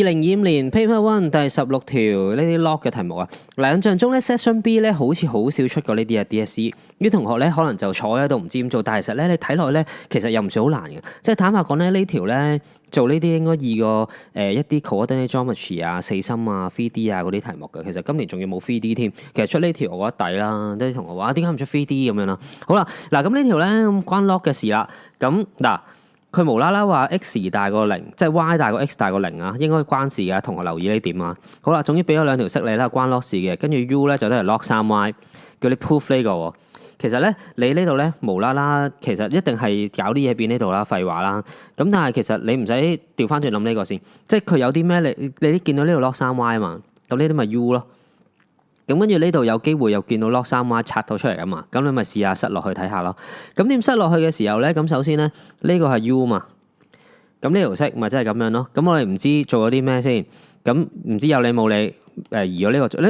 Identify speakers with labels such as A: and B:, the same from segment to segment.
A: 2025年 Paper One 第16條呢啲 log 嘅題目啊，嗱印象中咧 Section B 咧好似好少出過呢啲啊 DSE，啲同學咧可能就坐喺度唔知點做，但係其實咧你睇落咧其實又唔算好難嘅，即係坦白講咧呢條咧做呢啲應該易過一啲 coordinate geometry 啊、四心啊、3D 啊嗰啲題目嘅，其實今年仲要冇 3D 添，其實出呢條我覺得抵啦，啲同學話點解唔出 3D 咁樣啦？好啦，嗱咁呢條咧關 log 嘅事啦，咁嗱。佢無啦啦話 x 大過0，即係 y 大過 x 大過0啊，應該關事嘅，同學留意呢點啊。好啦，總之俾咗兩條式你啦，關 log 事嘅，跟住 u 咧就都係 log 3y，叫你 proof 呢個喎。其實咧，你呢度咧無啦啦，其實一定係搞啲嘢變呢度啦，廢話啦。咁但係其實你唔使調翻轉諗呢個先，即係佢有啲咩你見到呢度 log 3y 啊嘛，咁呢啲咪 u 咯。咁跟住呢度有機會又見到 log 3y 拆到出嚟啊嘛，咁你咪試下塞落去睇下咯。咁點塞落去嘅時候咧，咁首先咧呢個係 u 嘛，咁呢條式咪真係咁樣咯。咁我哋唔知做咗啲咩先，咁唔知有理冇理移咗呢個，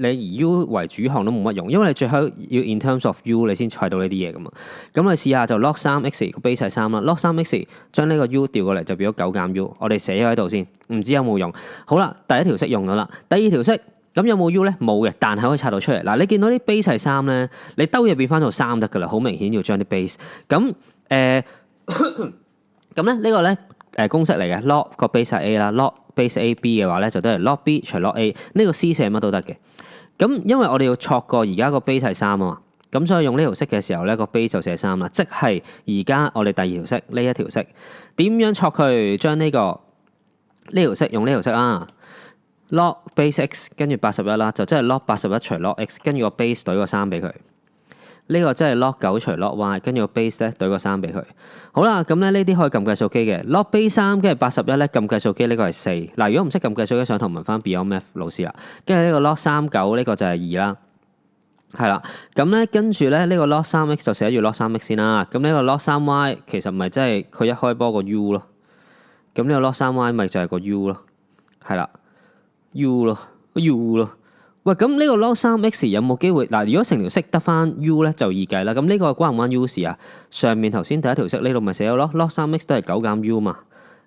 A: 你移 u 為主項都冇乜用，因為你最後要 in terms of u 你先砌到呢啲嘢噶嘛。咁你試下就 log 3x 個 base 係3啦，log 3x 將呢個 u 調過嚟就變咗9減 u，我哋寫咗喺度先，唔知有冇用。好啦，第一條式用咗啦，第二條式。咁有冇 u 咧？冇嘅，但係可以拆到出嚟。嗱，你見到啲 base 係3咧，你兜入變翻做3得噶啦，好明顯要將啲 base。咁咁咧呢個咧公式嚟嘅 log 個 base 係 a 啦 ，log base a b 嘅話咧就都係 log b 除 log a，呢個 c 寫乜都得嘅。咁因為我哋要錯過而家個 base 係3啊嘛，咁所以用呢條式嘅時候咧個 base 就寫3啦，即係而家我哋第二條式呢一條式點樣錯佢將呢個呢條式用呢條式啦。log base x 跟住81啦，就即係 log 81除 log x， 跟住個 base 懟個3俾佢。呢個即係 log 9除 log y， 跟住個 base 咧懟個3俾佢。好啦，咁咧呢啲可以撳計數機嘅。log base 3跟住81咧撳計數機，呢個係4。嗱，如果唔識撳計數機，上堂問翻 Beyond Math 老師啦。跟住呢個 log 39呢個就係2啦。係啦，咁咧跟住咧呢個 log 3x 就寫住 log 3x 先啦。咁呢個 log 3y 其實咪即係佢一開波個 u 咯。咁呢個 log 3y 咪就係個 u 咯。係啦。u 咯 ，u 咯，喂，咁呢個 log 3x 有冇機會？嗱，如果成條式得翻 u 咧，就易計啦。咁呢個關唔關 u 事啊？上面頭先第一條式呢度咪寫咗咯，log 3x 都係9減 u 嘛。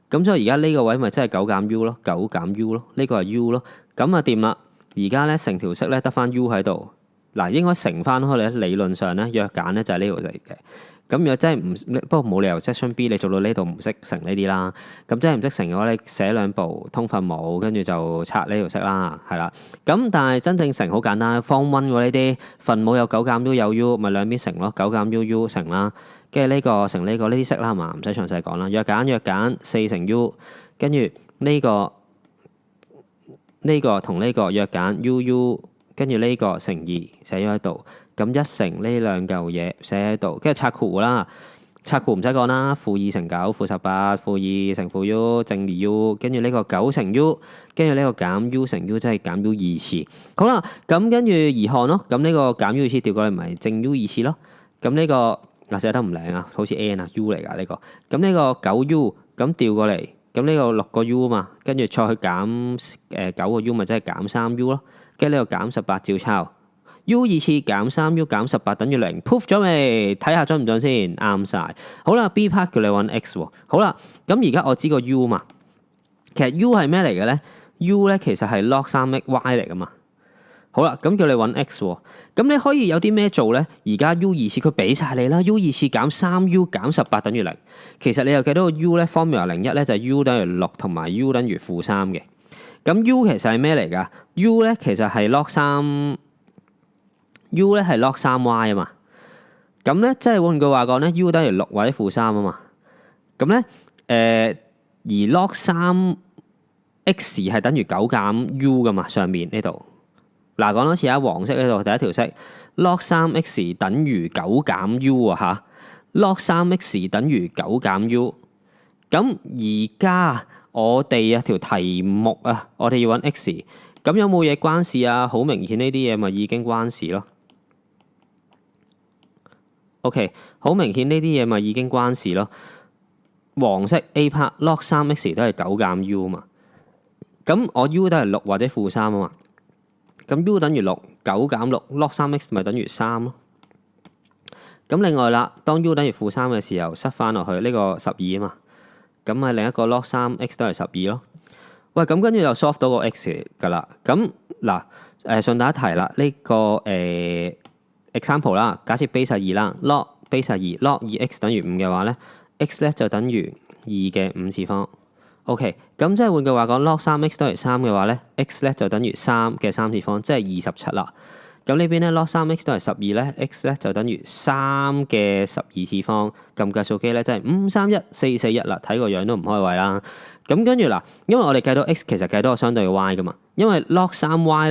A: 咁所以而家呢個位咪真係9減 u 咯，9減 u 咯，呢個係 u 咯。咁啊掂啦。而家咧成條式咧得翻 u 喺度，嗱應該乘翻開咧，理論上咧約揀咧就係呢度嚟嘅。咁如果真係唔，不過冇理由 section B 你做到呢度唔識乘呢啲啦。咁真係唔識乘嘅話，你寫兩步通分母，跟住就拆呢條式啦，係啦。咁但係真正乘好簡單，form 1喎呢啲分母有9減 u 有 u，咪兩邊乘咯，9減 u 乘啦，跟住呢個乘呢個呢啲式啦，係嘛？唔使詳細講啦。約揀4乘 u，跟住呢個同呢個約揀 u，跟住呢個乘2寫咗喺度。咁1乘呢兩嚿嘢寫喺度，跟住拆括弧啦，拆括唔使講啦，-2乘9，-18，-2乘負 u，正2u，跟住呢個9乘 u，跟住呢個減 u 乘 u，即係減 u 2次。好啦，咁跟住移項咯，咁呢個減 u 2次調過嚟咪正 u 2次咯。咁呢個嗱寫得唔靚啊，好似 n 啊 u 嚟㗎呢個。咁呢個9u 咁調過嚟，咁呢個6個 u 啊嘛，跟住再去減9個 u 咪即係減3u 咯。跟住呢個減18照抄。u 2次減3u 減18等於0 proof 咗未？睇下準唔準先，啱晒。好啦 ，B part 叫你揾 x 喎。好啦，咁而家我知個 u 嘛，其實 u 係咩嚟嘅咧 ？u 咧其實係 log 3y 嚟噶嘛。好啦，咁叫你揾 x 喎。咁你可以有啲咩做咧？而家 u 2次佢俾晒你啦 ，u 2次減3u 減18等於0。其實你又記到個 u 咧 formula 01咧就係 u 等於6同埋 u 等於-3嘅。咁 u 其實係咩嚟㗎 ？u 咧其實係 log 3。u 咧係 log 3y 啊嘛，咁咧即係換句話講咧 u 等於6或者-3啊嘛，咁咧而 log 3x 係等於9減 u 噶嘛，上面呢度嗱講多次啊，黃色呢度第一條式 log 3x 等於9減 u 啊嚇 ，log 3x 等於9減 u， 咁而家我哋條題目啊，我哋要揾 x， 咁有冇嘢關事啊？好明顯呢啲嘢咪已經關事咯。OK， 好明顯呢啲嘢咪已經關事咯。黃色 A part log 3x 都係9減 u 嘛，咁我 u 都係6或者-3啊嘛，咁 u 等於6， 9減6 log 3x 咪等於3咯。咁另外啦，當 u 等於-3嘅時候，塞翻落去呢個12啊嘛，咁咪另一個 log 3x 都係12咯。喂，咁跟住就 solve 到個 x 㗎啦。咁嗱順帶一提啦，呢、個example 啦，假設 base 係2啦 log base 係2 log 2x 等於5嘅話咧 x 咧就等於2嘅5次方。OK， 咁即係換句話講 log 3x 等於3嘅話咧 x 咧就等於3嘅3次方，即係27啦。咁呢邊咧 log 3x 等於12咧 x 咧就等於3嘅12次方。撳計數機咧真係531441啦，睇個樣都唔開胃啦。咁跟住嗱，因為我哋計到 x 其實計到個相對嘅 y 噶嘛，因為 log 3y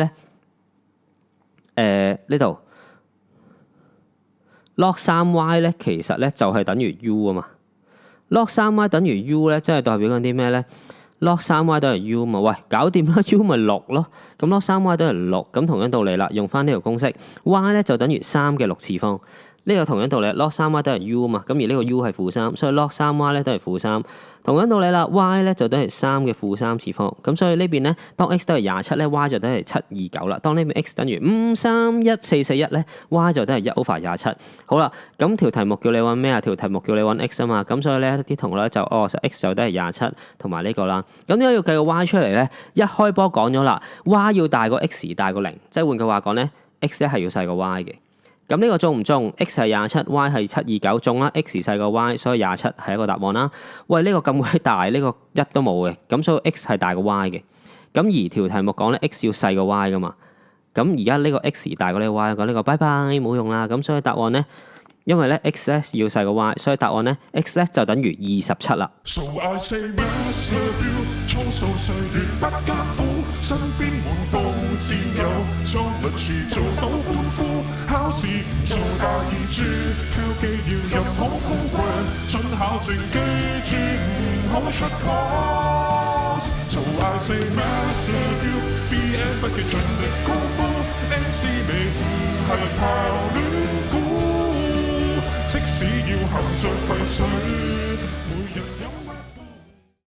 A: 咧呢度 log 3y 咧其實咧就係等於 u 啊嘛。log 3y 等於 u 咧，即係代表緊啲咩咧 ？log 3y 等於 u 嘛，喂，搞掂啦 ，u 咪6咯。咁 log 3y 等於6，咁同樣道理啦，用翻呢條公式 ，y 咧就等於3嘅6次方。呢個同樣道理 ，log 3y 等於 u 嘛，咁而呢個 u 係-3，所以 log 3y 咧等於-3。同樣道理啦 ，y 咧就等於3嘅-3次方。咁所以呢邊咧，當 x 等於27咧 ，y 就等於729啦。當呢邊 x 等於531441咧 ，y 就等於1/27。好啦，咁條題目叫你揾咩啊？條題目叫你揾 x 啊嘛。咁所以咧啲同學咧就x 就等於27同埋呢個啦。咁點解要計個 y 出嚟咧？一開波講咗啦 ，y 要大過 x 大過0，即係換句話講咧 ，x 咧係要細過 y 嘅。咁呢個中唔中 ？x 係27，y 係729，中啦。x 細過 y，所以27係一個答案啦。喂，呢個咁鬼大，呢個1都冇嘅，咁所以 x 係大過 y 嘅。咁而條題目講咧 x 要細過 y 噶嘛。咁而家呢個 x 大過呢個 y， 講呢個拜拜冇用啦。咁所以答案咧，因為咧 x 咧要細過 y， 所以答案咧 x 咧就等於27啦。So I say yes love you， 粗數歲月不艱苦，身邊滿布戰友，裝律詞做到歡呼，考試唔做大二珠，挑機要入好高貴，準考證記住唔好出 course。So I say yes love you，BN 不記盡力功夫 ，MC 未唔係靠亂估。即使要含在廢水，每日有